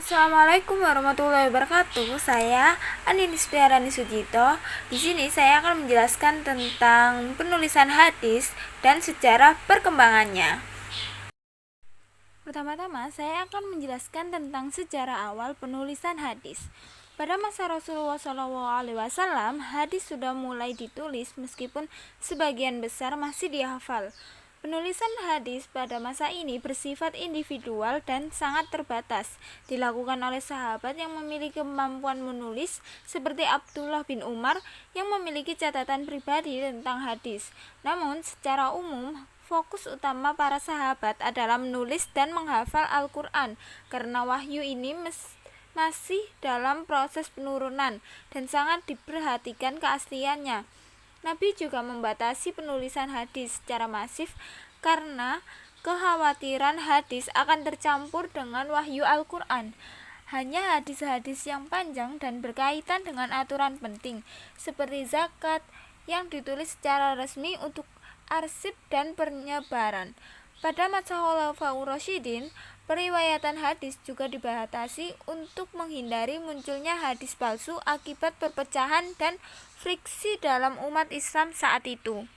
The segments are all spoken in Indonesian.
Assalamualaikum warahmatullahi wabarakatuh. Saya Aninis Piarani Sujito. Di sini saya akan menjelaskan tentang penulisan hadis dan sejarah perkembangannya. Pertama-tama, saya akan menjelaskan tentang sejarah awal penulisan hadis. Pada masa Rasulullah SAW, hadis sudah mulai ditulis meskipun sebagian besar masih dihafal. Penulisan hadis pada masa ini bersifat individual dan sangat terbatas, dilakukan oleh sahabat yang memiliki kemampuan menulis seperti Abdullah bin Umar yang memiliki catatan pribadi tentang hadis. Namun, secara umum, fokus utama para sahabat adalah menulis dan menghafal Al-Quran, karena wahyu ini masih dalam proses penurunan dan sangat diperhatikan keasliannya. Nabi juga membatasi penulisan hadis secara masif karena kekhawatiran hadis akan tercampur dengan wahyu Al-Quran. Hanya hadis-hadis yang panjang dan berkaitan dengan aturan penting, seperti zakat, yang ditulis secara resmi untuk arsip dan penyebaran. Pada masa Khulafaur Rasyidin, periwayatan hadis juga dibatasi untuk menghindari munculnya hadis palsu akibat perpecahan dan friksi dalam umat Islam saat itu.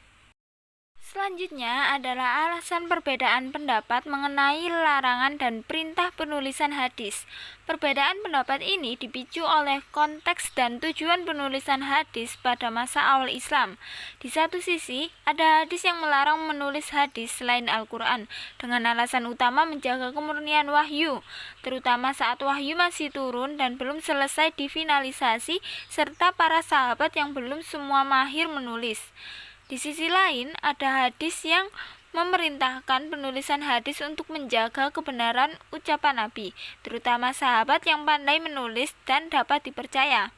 Selanjutnya adalah alasan perbedaan pendapat mengenai larangan dan perintah penulisan hadis. Perbedaan pendapat ini dipicu oleh konteks dan tujuan penulisan hadis pada masa awal Islam. Di satu sisi, ada hadis yang melarang menulis hadis selain Al-Quran dengan alasan utama menjaga kemurnian wahyu, terutama saat wahyu masih turun dan belum selesai difinalisasi, serta para sahabat yang belum semua mahir menulis. Di sisi lain, ada hadis yang memerintahkan penulisan hadis untuk menjaga kebenaran ucapan Nabi, terutama sahabat yang pandai menulis dan dapat dipercaya.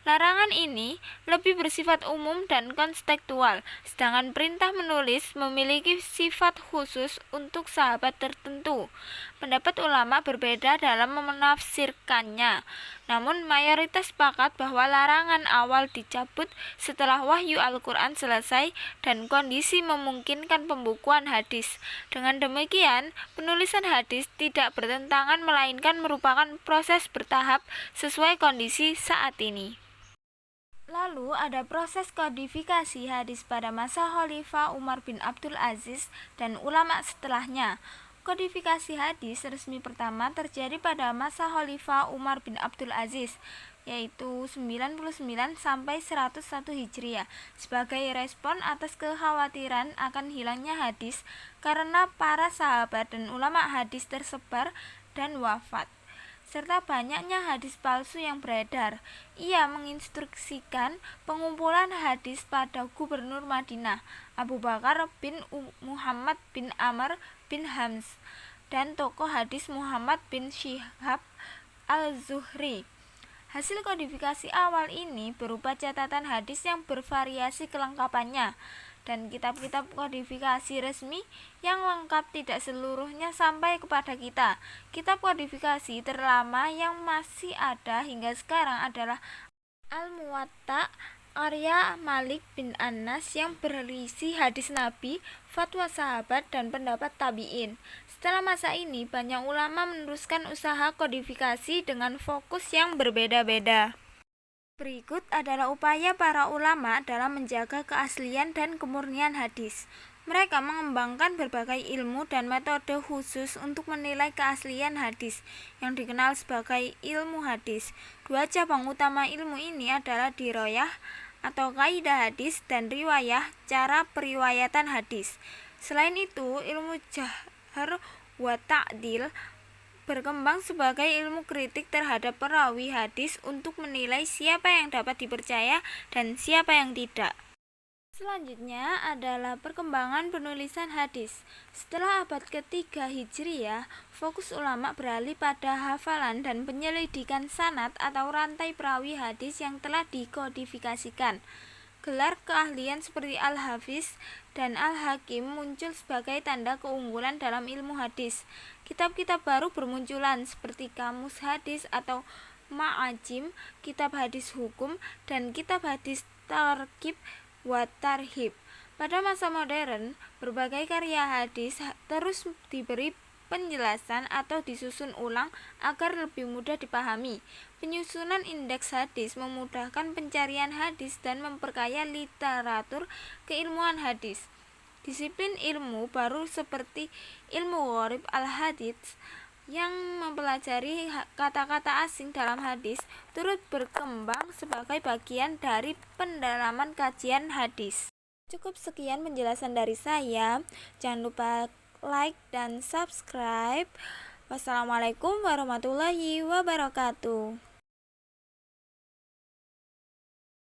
Larangan ini lebih bersifat umum dan kontekstual, sedangkan perintah menulis memiliki sifat khusus untuk sahabat tertentu. Pendapat ulama berbeda dalam menafsirkannya, namun mayoritas sepakat bahwa larangan awal dicabut setelah wahyu Al-Quran selesai dan kondisi memungkinkan pembukuan hadis. Dengan demikian, penulisan hadis tidak bertentangan melainkan merupakan proses bertahap sesuai kondisi saat ini. Lalu ada proses kodifikasi hadis pada masa Khalifah Umar bin Abdul Aziz dan ulama setelahnya. Kodifikasi hadis resmi pertama terjadi pada masa Khalifah Umar bin Abdul Aziz, yaitu 99 sampai 101 Hijriah, sebagai respon atas kekhawatiran akan hilangnya hadis karena para sahabat dan ulama hadis tersebar dan wafat, serta banyaknya hadis palsu yang beredar. Ia menginstruksikan pengumpulan hadis pada Gubernur Madinah, Abu Bakar bin Muhammad bin Amr bin Hams, dan tokoh hadis Muhammad bin Syihab al-Zuhri. Hasil kodifikasi awal ini berupa catatan hadis yang bervariasi kelengkapannya, dan kitab-kitab kodifikasi resmi yang lengkap tidak seluruhnya sampai kepada kita. Kitab kodifikasi terlama yang masih ada hingga sekarang adalah Al-Muwatta karya Malik bin Anas yang berisi hadis Nabi, fatwa sahabat, dan pendapat tabi'in. Setelah masa ini, banyak ulama meneruskan usaha kodifikasi dengan fokus yang berbeda-beda. Berikut adalah upaya para ulama dalam menjaga keaslian dan kemurnian hadis. Mereka mengembangkan berbagai ilmu dan metode khusus untuk menilai keaslian hadis, yang dikenal sebagai ilmu hadis. Dua cabang utama ilmu ini adalah diroyah atau kaidah hadis dan riwayah, cara periwayatan hadis. Selain itu, ilmu jahr wa ta'dil berkembang sebagai ilmu kritik terhadap perawi hadis untuk menilai siapa yang dapat dipercaya dan siapa yang tidak. Selanjutnya adalah perkembangan penulisan hadis. Setelah abad ketiga Hijriah, fokus ulama beralih pada hafalan dan penyelidikan sanad atau rantai perawi hadis yang telah dikodifikasikan. Gelar keahlian seperti Al-Hafiz dan Al-Hakim muncul sebagai tanda keunggulan dalam ilmu hadis. Kitab-kitab baru bermunculan seperti Kamus Hadis atau Ma'ajim, kitab hadis hukum, dan kitab hadis Targhib wa Tarhib. Pada masa modern, berbagai karya hadis terus diberi penjelasan atau disusun ulang agar lebih mudah dipahami. Penyusunan indeks hadis memudahkan pencarian hadis dan memperkaya literatur keilmuan hadis. Disiplin ilmu baru seperti ilmu gharib al-hadits yang mempelajari kata-kata asing dalam hadis turut berkembang sebagai bagian dari pendalaman kajian hadis. Cukup sekian penjelasan dari saya. Jangan lupa like dan subscribe. Wassalamualaikum warahmatullahi wabarakatuh.